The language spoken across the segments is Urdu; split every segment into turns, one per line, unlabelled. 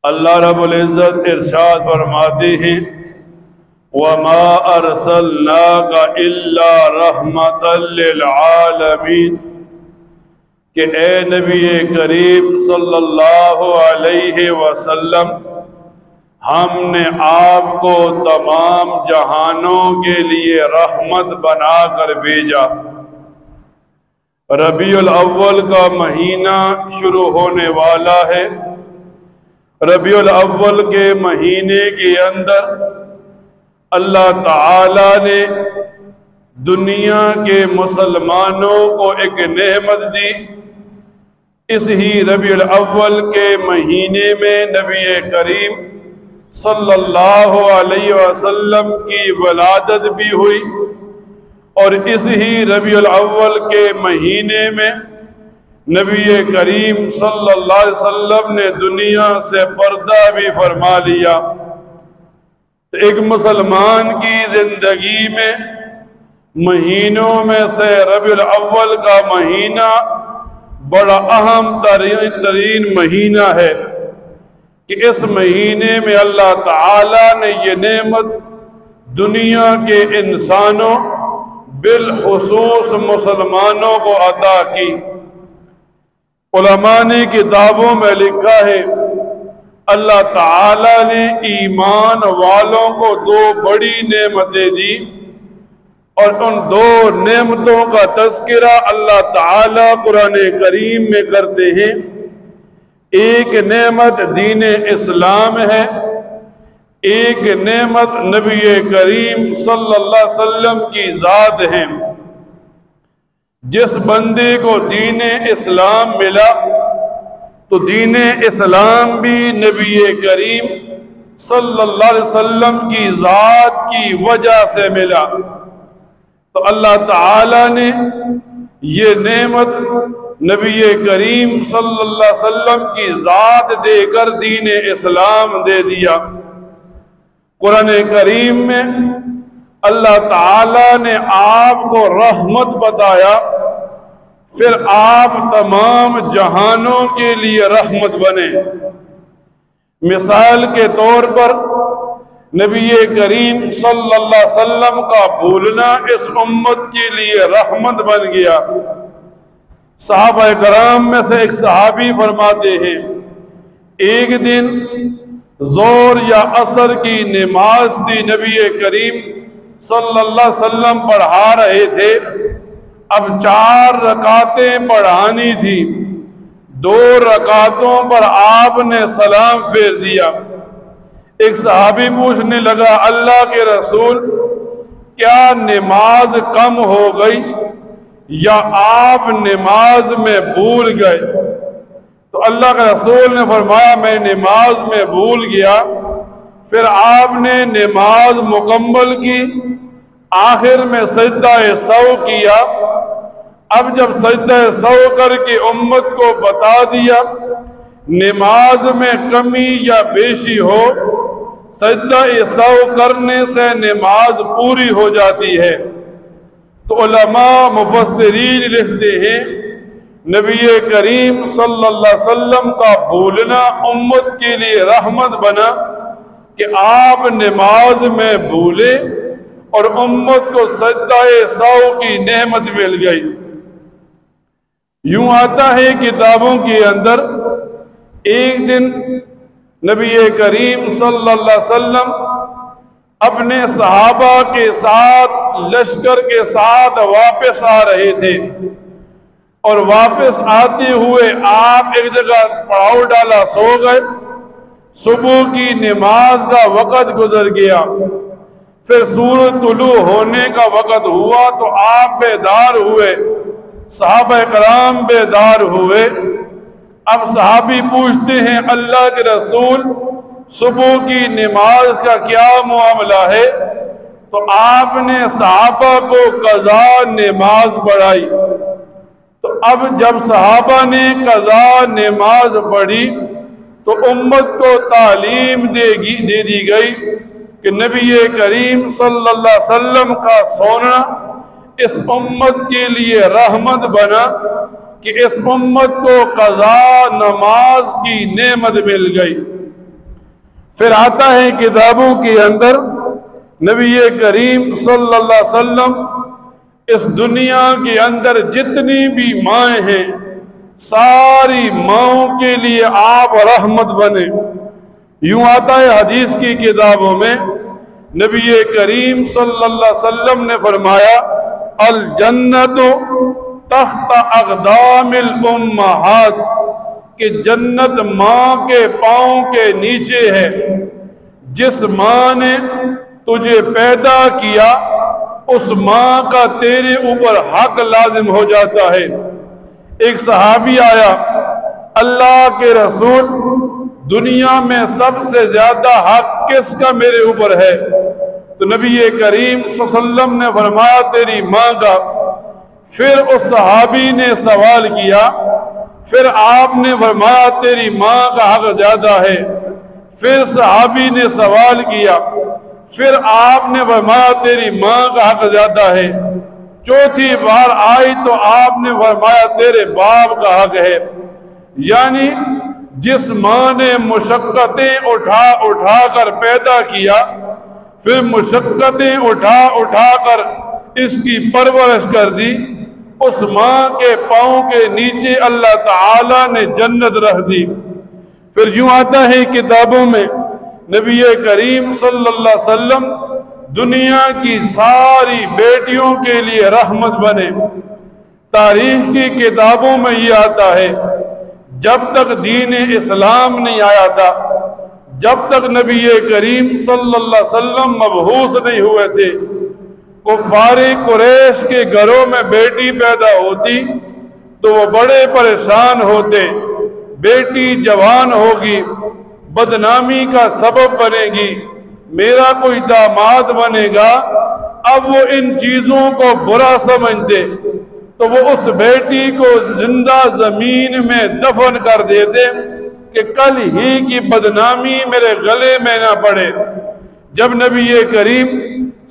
اللہ رب العزت ارشاد فرماتے ہیں وَمَا أَرْسَلْنَاكَ إِلَّا رَحْمَةً لِلْعَالَمِينَ کہ اے نبی کریم صلی اللہ علیہ وسلم ہم نے آپ کو تمام جہانوں کے لیے رحمت بنا کر بھیجا۔ ربیع الاول کا مہینہ شروع ہونے والا ہے۔ ربیع الاول کے مہینے کے اندر اللہ تعالی نے دنیا کے مسلمانوں کو ایک نعمت دی۔ اس ہی ربیع الاول کے مہینے میں نبی کریم صلی اللہ علیہ وسلم کی ولادت بھی ہوئی، اور اس ہی ربیع الاول کے مہینے میں نبی کریم صلی اللہ علیہ وسلم نے دنیا سے پردہ بھی فرما لیا۔ ایک مسلمان کی زندگی میں مہینوں میں سے ربیع الاول کا مہینہ بڑا اہم ترین مہینہ ہے کہ اس مہینے میں اللہ تعالی نے یہ نعمت دنیا کے انسانوں بالخصوص مسلمانوں کو عطا کی۔ علماء نے کتابوں میں لکھا ہے اللہ تعالی نے ایمان والوں کو دو بڑی نعمتیں دی، اور ان دو نعمتوں کا تذکرہ اللہ تعالی قرآن کریم میں کرتے ہیں۔ ایک نعمت دین اسلام ہے، ایک نعمت نبی کریم صلی اللہ علیہ وسلم کی ذات ہے۔ جس بندے کو دین اسلام ملا تو دین اسلام بھی نبی کریم صلی اللہ علیہ وسلم کی ذات کی وجہ سے ملا۔ تو اللہ تعالی نے یہ نعمت نبی کریم صلی اللہ علیہ وسلم کی ذات دے کر دین اسلام دے دیا۔ قرآن کریم میں اللہ تعالی نے آپ کو رحمت بتایا، پھر آپ تمام جہانوں کے لیے رحمت بنے۔ مثال کے طور پر نبی کریم صلی اللہ علیہ وسلم کا بھولنا اس امت کے لیے رحمت بن گیا۔ صحابہ کرام میں سے ایک صحابی فرماتے ہیں ایک دن ظہر یا عصر کی نماز تھی، نبی کریم صلی اللہ علیہ وسلم پڑھا رہے تھے، اب 4 رکعتیں پڑھانی تھی، 2 رکعتوں پر آپ نے سلام پھیر دیا۔ ایک صحابی پوچھنے لگا اللہ کے رسول کیا نماز کم ہو گئی یا آپ نماز میں بھول گئے؟ تو اللہ کے رسول نے فرمایا میں نماز میں بھول گیا۔ پھر آپ نے نماز مکمل کی، آخر میں سجدہ سہو کیا۔ اب جب سجدہ سہو کر کے امت کو بتا دیا نماز میں کمی یا بیشی ہو، سجدہ سہو کرنے سے نماز پوری ہو جاتی ہے۔ تو علماء مفسرین لکھتے ہیں نبی کریم صلی اللہ علیہ وسلم کا بھولنا امت کے لیے رحمت بنا کہ آپ نماز میں بھولے اور امت کو سجدہ سہو کی نعمت مل گئی۔ یوں آتا ہے کتابوں کے اندر ایک دن نبی کریم صلی اللہ علیہ وسلم اپنے صحابہ کے ساتھ لشکر کے ساتھ واپس آ رہے تھے، اور واپس آتے ہوئے آپ ایک جگہ پڑاؤ ڈالا سو گئے۔ صبح کی نماز کا وقت گزر گیا، پھر سورج طلوع ہونے کا وقت ہوا تو آپ بیدار ہوئے، صحابہ کرام بیدار ہوئے۔ اب صحابی پوچھتے ہیں اللہ کے رسول صبح کی نماز کا کیا معاملہ ہے؟ تو آپ نے صحابہ کو قضا نماز پڑھائی۔ تو اب جب صحابہ نے قضا نماز پڑھی تو امت کو تعلیم دے دی گئی کہ نبی کریم صلی اللہ علیہ وسلم کا سونا اس امت کے لیے رحمت بنا کہ اس امت کو قضا نماز کی نعمت مل گئی۔ پھر آتا ہے کتابوں کے اندر نبی کریم صلی اللہ علیہ وسلم اس دنیا کے اندر جتنی بھی مائیں ہیں ساری ماؤں کے لیے آپ رحمت بنے۔ یوں آتا ہے حدیث کی کتابوں میں نبی کریم صلی اللہ علیہ وسلم نے فرمایا الجنت تحت اقدام الامہات، کہ جنت ماں کے پاؤں کے نیچے ہے۔ جس ماں نے تجھے پیدا کیا اس ماں کا تیرے اوپر حق لازم ہو جاتا ہے۔ ایک صحابی آیا، اللہ کے رسول دنیا میں سب سے زیادہ حق کس کا میرے اوپر ہے؟ تو نبی کریم صلی اللہ علیہ وسلم نے فرمایا تیری ماں کا۔ پھر اس صحابی نے سوال کیا، پھر آپ نے فرمایا تیری ماں کا حق زیادہ ہے۔ پھر صحابی نے سوال کیا، پھر آپ نے فرمایا تیری ماں کا حق زیادہ ہے۔ چوتھی بار آئی تو آپ نے فرمایا تیرے باپ کا حق ہے۔ یعنی جس ماں نے مشقتیں اٹھا اٹھا کر پیدا کیا، پھر مشقتیں اٹھا اٹھا کر اس کی پرورش کر دی، اس ماں کے پاؤں کے نیچے اللہ تعالیٰ نے جنت رکھ دی۔ پھر یوں آتا ہے کتابوں میں نبی کریم صلی اللہ علیہ وسلم دنیا کی ساری بیٹیوں کے لیے رحمت بنے۔ تاریخ کی کتابوں میں یہ آتا ہے جب تک دین اسلام نہیں آیا تھا، جب تک نبی کریم صلی اللہ علیہ وسلم مبعوث نہیں ہوئے تھے، کفار قریش کے گھروں میں بیٹی پیدا ہوتی تو وہ بڑے پریشان ہوتے، بیٹی جوان ہوگی بدنامی کا سبب بنے گی، میرا کوئی داماد بنے گا۔ اب وہ ان چیزوں کو برا سمجھتے تو وہ اس بیٹی کو زندہ زمین میں دفن کر دیتے کہ کل ہی کی بدنامی میرے گلے میں نہ پڑے۔ جب نبی کریم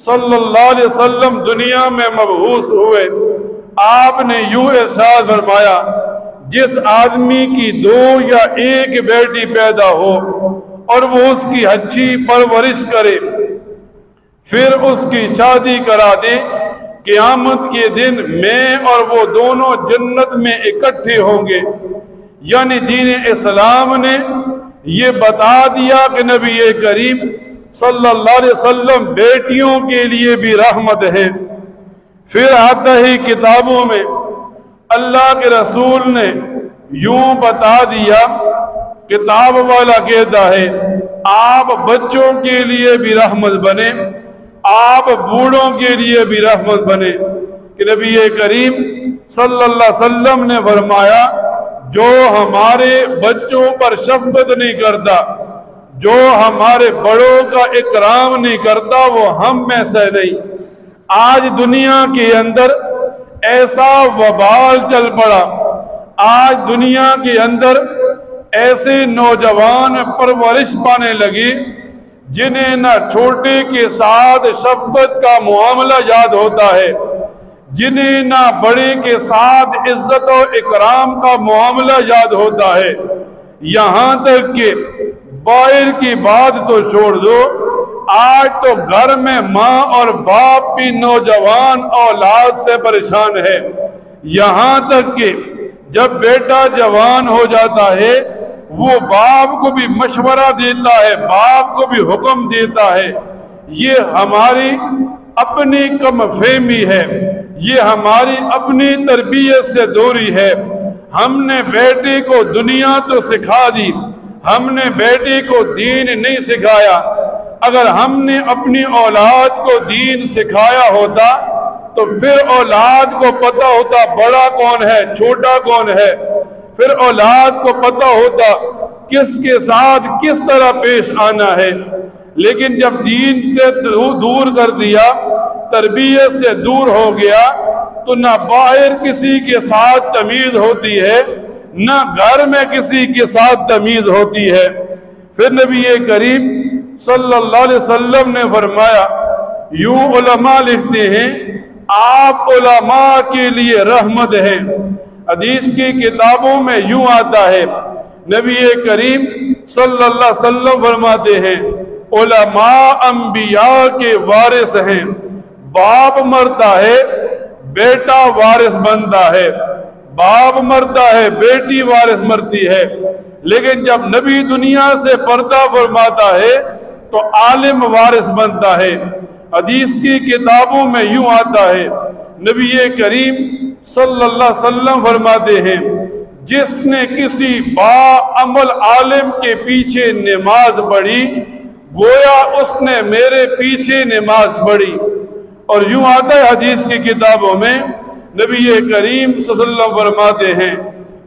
صلی اللہ علیہ وسلم دنیا میں مبعوث ہوئے، آپ نے یوں ارشاد فرمایا جس آدمی کی 2 یا 1 بیٹی پیدا ہو اور وہ اس کی اچھی پرورش کرے، پھر اس کی شادی کرا دے، قیامت کے دن میں اور وہ دونوں جنت میں اکٹھے ہوں گے۔ یعنی دین اسلام نے یہ بتا دیا کہ نبی کریم صلی اللہ علیہ وسلم بیٹیوں کے لیے بھی رحمت ہے۔ پھر آتا ہے کتابوں میں اللہ کے رسول نے یوں بتا دیا، کتاب والا کہتا ہے آپ بچوں کے لیے بھی رحمت بنے، آپ بوڑھوں کے لیے بھی رحمت بنے، کہ نبی کریم صلی اللہ علیہ وسلم نے فرمایا جو ہمارے بچوں پر شفقت نہیں کرتا، جو ہمارے بڑوں کا اکرام نہیں کرتا، وہ ہم میں سے نہیں۔ آج دنیا کے اندر ایسا وبال چل پڑا، آج دنیا کے اندر ایسے نوجوان پرورش پانے لگی جنہیں نہ چھوٹے کے ساتھ شفقت کا معاملہ یاد ہوتا ہے، جنہیں نہ بڑے کے ساتھ عزت و اکرام کا معاملہ یاد ہوتا ہے۔ یہاں تک کہ باہر کی بات تو چھوڑ دو، آج تو گھر میں ماں اور باپ بھی نوجوان اولاد سے پریشان ہے۔ یہاں تک کہ جب بیٹا جوان ہو جاتا ہے وہ باپ کو بھی مشورہ دیتا ہے، باپ کو بھی حکم دیتا ہے۔ یہ ہماری اپنی کم فہمی ہے، یہ ہماری اپنی تربیت سے دوری ہے۔ ہم نے بیٹے کو دنیا تو سکھا دی، ہم نے بیٹے کو دین نہیں سکھایا۔ اگر ہم نے اپنی اولاد کو دین سکھایا ہوتا تو پھر اولاد کو پتہ ہوتا بڑا کون ہے چھوٹا کون ہے، پھر اولاد کو پتہ ہوتا کس کے ساتھ کس طرح پیش آنا ہے۔ لیکن جب دین سے دور کر دیا، تربیت سے دور ہو گیا، تو نہ باہر کسی کے ساتھ تمیز ہوتی ہے، نہ گھر میں کسی کے ساتھ تمیز ہوتی ہے۔ پھر نبی کریم صلی اللہ علیہ وسلم نے فرمایا، یوں علماء لکھتے ہیں آپ علماء کے لیے رحمت ہیں۔ حدیث کی کتابوں میں یوں آتا ہے، نبی کریم صلی اللہ علیہ وسلم فرماتے ہیں علماء انبیاء کے وارث ہیں، باپ مرتا ہے بیٹا وارث بنتا ہے، باپ مرتا ہے بیٹی وارث مرتی ہے، لیکن جب نبی دنیا سے پردہ فرماتا ہے تو عالم وارث بنتا ہے۔ حدیث کی کتابوں میں یوں آتا ہے، نبی کریم صلی اللہ علیہ وسلم فرماتے ہیں جس نے کسی باعمل عالم کے پیچھے نماز پڑھی گویا اس نے میرے پیچھے نماز پڑھی۔ اور یوں آتا ہے حدیث کی کتابوں میں، نبی کریم صلی اللہ علیہ وسلم فرماتے ہیں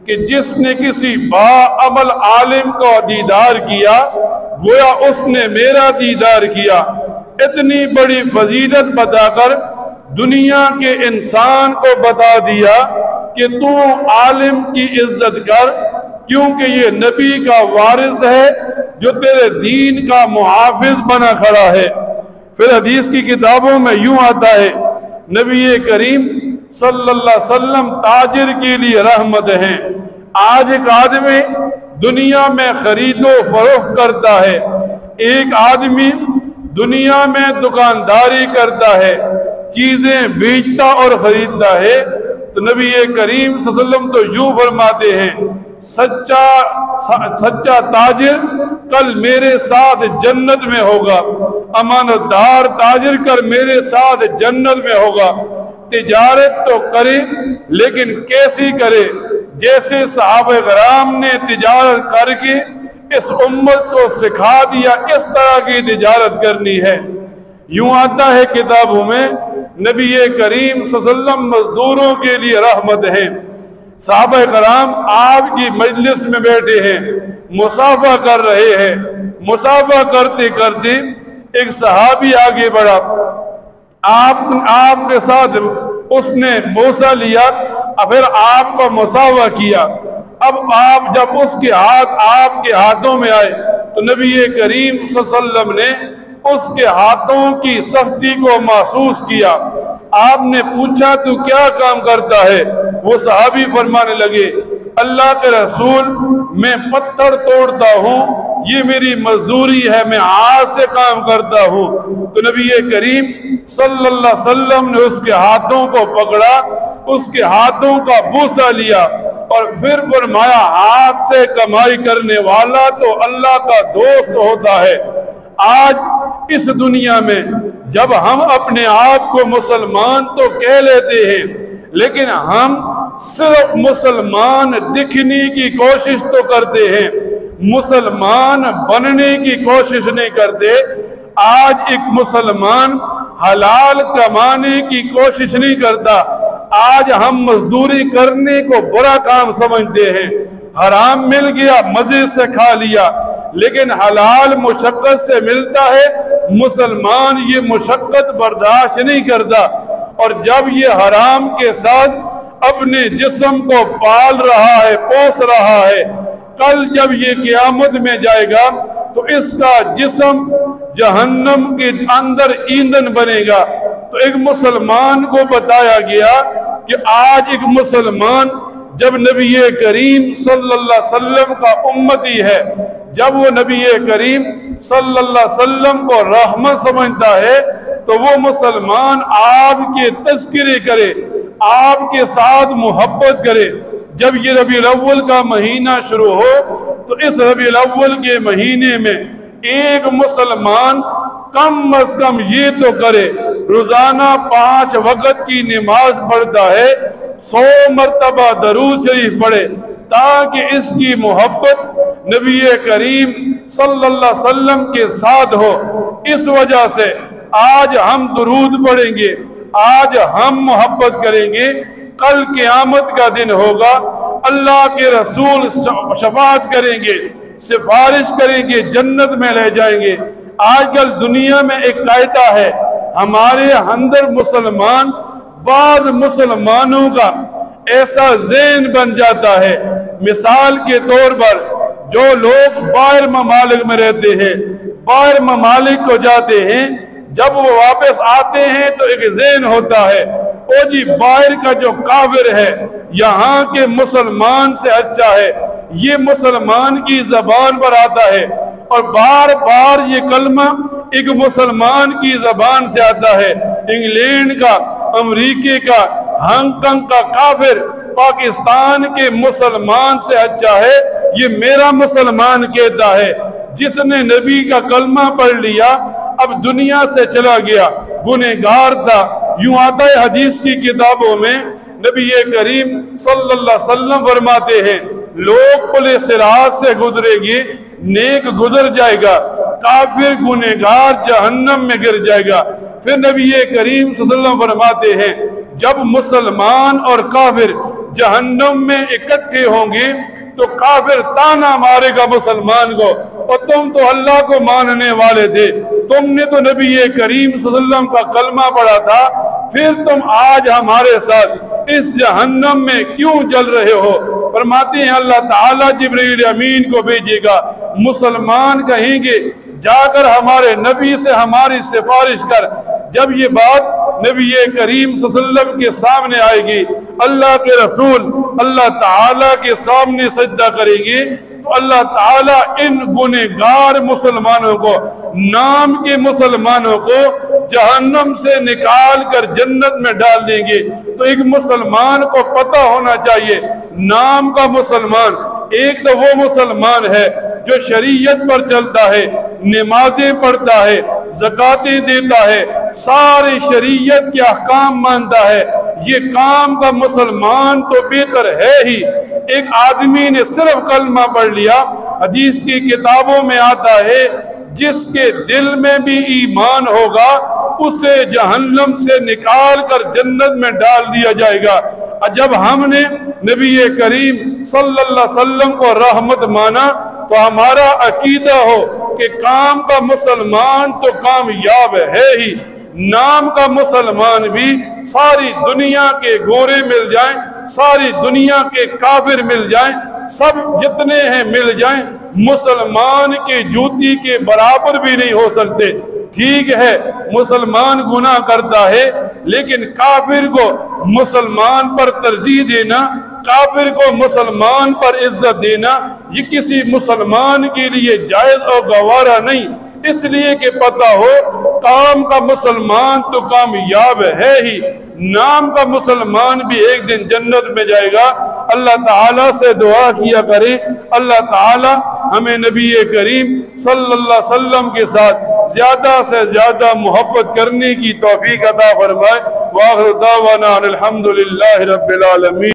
کہ جس نے کسی باعمل عالم کو دیدار کیا گویا اس نے میرا دیدار کیا۔ اتنی بڑی فضیلت بتا کر دنیا کے انسان کو بتا دیا کہ تو عالم کی عزت کر، کیونکہ یہ نبی کا وارث ہے جو تیرے دین کا محافظ بنا کھڑا ہے۔ پھر حدیث کی کتابوں میں یوں آتا ہے، نبی کریم صلی اللہ علیہ وسلم تاجر کے لیے رحمت ہیں۔ آج ایک آدمی دنیا میں خرید و فروخت کرتا ہے، ایک آدمی دنیا میں دکانداری کرتا ہے، چیزیں بیچتا اور خریدتا ہے، تو نبی کریم صلی اللہ علیہ وسلم تو یوں فرماتے ہیں سچا تاجر کل میرے ساتھ جنت میں ہوگا، امانت دار تاجر کل میرے ساتھ جنت میں ہوگا۔ تجارت تو کرے لیکن کیسی کرے؟ جیسے صحابہ کرام نے تجارت کر کے اس امت کو سکھا دیا اس طرح کی تجارت کرنی ہے۔ یوں آتا ہے کتابوں میں، نبی کریم صلی اللہ علیہ وسلم مزدوروں کے لیے رحمت ہیں۔ صحابہ کرام آپ کی مجلس میں بیٹھے ہیں، مصافحہ کر رہے ہیں، مصافحہ کرتے کرتے ایک صحابی آگے بڑھا، آپ کے ساتھ اس نے بوسہ لیا، پھر آپ کو مصافحہ کیا۔ اب آپ جب اس کے ہاتھ آپ کے ہاتھوں میں آئے تو نبی کریم صلی اللہ علیہ وسلم نے اس کے ہاتھوں کی سختی کو محسوس کیا۔ آپ نے پوچھا تو کیا کام کرتا ہے؟ وہ صحابی فرمانے لگے اللہ کے رسول میں پتھر توڑتا ہوں، یہ میری مزدوری ہے، میں ہاتھ سے کام کرتا ہوں۔ تو نبی کریم صلی اللہ علیہ وسلم نے اس کے ہاتھوں کو پکڑا، اس کے ہاتھوں کا بوسہ لیا اور پھر فرمایا ہاتھ سے کمائی کرنے والا تو اللہ کا دوست ہوتا ہے۔ آج اس دنیا میں جب ہم اپنے آپ کو مسلمان تو کہہ لیتے ہیں لیکن ہم صرف مسلمان دکھنے کی کوشش تو کرتے ہیں، مسلمان بننے کی کوشش نہیں کرتے۔ آج ایک مسلمان حلال کمانے کی کوشش نہیں کرتا، آج ہم مزدوری کرنے کو برا کام سمجھتے ہیں، حرام مل گیا مزے سے کھا لیا، لیکن حلال مشقت سے ملتا ہے، مسلمان یہ مشقت برداشت نہیں کرتا، اور جب یہ حرام کے ساتھ اپنے جسم کو پال رہا ہے، پوس رہا ہے، کل جب یہ قیامت میں جائے گا تو اس کا جسم جہنم کے اندر ایندھن بنے گا۔ تو ایک مسلمان کو بتایا گیا کہ آج ایک مسلمان جب نبی کریم صلی اللہ علیہ وسلم کا امتی ہے، جب وہ نبی کریم صلی اللہ علیہ وسلم کو رحمت سمجھتا ہے تو وہ مسلمان آپ کے تذکرے کرے، آپ کے ساتھ محبت کرے۔ جب یہ ربیع الاول کا مہینہ شروع ہو تو اس ربیع الاول کے مہینے میں ایک مسلمان کم از کم یہ تو کرے، روزانہ 5 وقت کی نماز پڑھتا ہے، 100 مرتبہ درود شریف پڑھے، تاکہ اس کی محبت نبی کریم صلی اللہ علیہ وسلم کے ساتھ ہو۔ اس وجہ سے آج ہم درود پڑھیں گے، آج ہم محبت کریں گے، کل قیامت کا دن ہوگا، اللہ کے رسول شفاعت کریں گے، سفارش کریں گے، جنت میں لے جائیں گے۔ آج کل دنیا میں ایک قاعدہ ہے، ہمارے اندر مسلمان، بعض مسلمانوں کا ایسا ذہن بن جاتا ہے، مثال کے طور پر جو لوگ باہر ممالک میں رہتے ہیں، باہر ممالک کو جاتے ہیں، جب وہ واپس آتے ہیں تو ایک ذہن ہوتا ہے او جی باہر کا جو کافر ہے یہاں کے مسلمان سے اچھا ہے، یہ مسلمان کی زبان پر آتا ہے، اور بار بار یہ کلمہ ایک مسلمان کی زبان سے آتا ہے۔ انگلینڈ کا، امریکہ کا، ہانگ کانگ کا کافر پاکستان کے مسلمان سے اچھا ہے، یہ میرا مسلمان کہتا ہے۔ جس نے نبی کا کلمہ پڑھ لیا اب دنیا سے چلا گیا، گنہگار تھا۔ یوں آتا ہے حدیث کی کتابوں میں، نبی کریم صلی اللہ علیہ وسلم فرماتے ہیں لوگ پل صراط سے گزرے گی، نیک گزر جائے گا، کافر گنہگار جہنم میں گر جائے گا۔ پھر نبی کریم صلی اللہ علیہ وسلم فرماتے ہیں جب مسلمان اور کافر جہنم میں اکٹھے ہوں گے تو کافر تانا مارے گا مسلمان کو، اور تم تو اللہ کو ماننے والے تھے، تم نے تو نبی کریم صلی اللہ علیہ وسلم کا کلمہ پڑھا تھا، پھر تم آج ہمارے ساتھ اس جہنم میں کیوں جل رہے ہو؟ فرماتے ہیں اللہ تعالیٰ جبرائیل امین کو بھیجے گا، مسلمان کہیں گے جا کر ہمارے نبی سے ہماری سفارش کر۔ جب یہ بات نبی کریم صلی اللہ علیہ وسلم کے سامنے آئے گی، اللہ کے رسول اللہ تعالیٰ کے سامنے سجدہ کریں گے، تو اللہ تعالیٰ ان گنہگار مسلمانوں کو، نام کے مسلمانوں کو جہنم سے نکال کر جنت میں ڈال دیں گے۔ تو ایک مسلمان کو پتہ ہونا چاہیے، نام کا مسلمان ایک تو وہ مسلمان ہے جو شریعت پر چلتا ہے، نمازیں پڑھتا ہے، زکاتیں دیتا ہے، ساری شریعت کے احکام مانتا ہے، یہ کام کا مسلمان تو بہتر ہے ہی۔ ایک آدمی نے صرف کلمہ پڑھ لیا، حدیث کی کتابوں میں آتا ہے جس کے دل میں بھی ایمان ہوگا اسے جہنم سے نکال کر جنت میں ڈال دیا جائے گا۔ جب ہم نے نبی کریم صلی اللہ علیہ وسلم کو رحمت مانا تو ہمارا عقیدہ ہو کہ کام کا مسلمان تو کامیاب ہے ہی، نام کا مسلمان بھی ساری دنیا کے گورے مل جائیں، ساری دنیا کے کافر مل جائیں، سب جتنے ہیں مل جائیں، مسلمان کے جوتی کے برابر بھی نہیں ہو سکتے۔ ٹھیک ہے مسلمان گناہ کرتا ہے، لیکن کافر کو مسلمان پر ترجیح دینا، کافر کو مسلمان پر عزت دینا، یہ کسی مسلمان کے لیے جائز اور گوارا نہیں۔ اس لیے کہ پتہ ہو کام کا مسلمان تو کامیاب ہے ہی، نام کا مسلمان بھی ایک دن جنت میں جائے گا۔ اللہ تعالیٰ سے دعا کیا کریں اللہ تعالیٰ ہمیں نبی کریم صلی اللہ علیہ وسلم کے ساتھ زیادہ سے زیادہ محبت کرنے کی توفیق عطا فرمائے۔ وآخر دعوانا الحمدللہ رب العالمین۔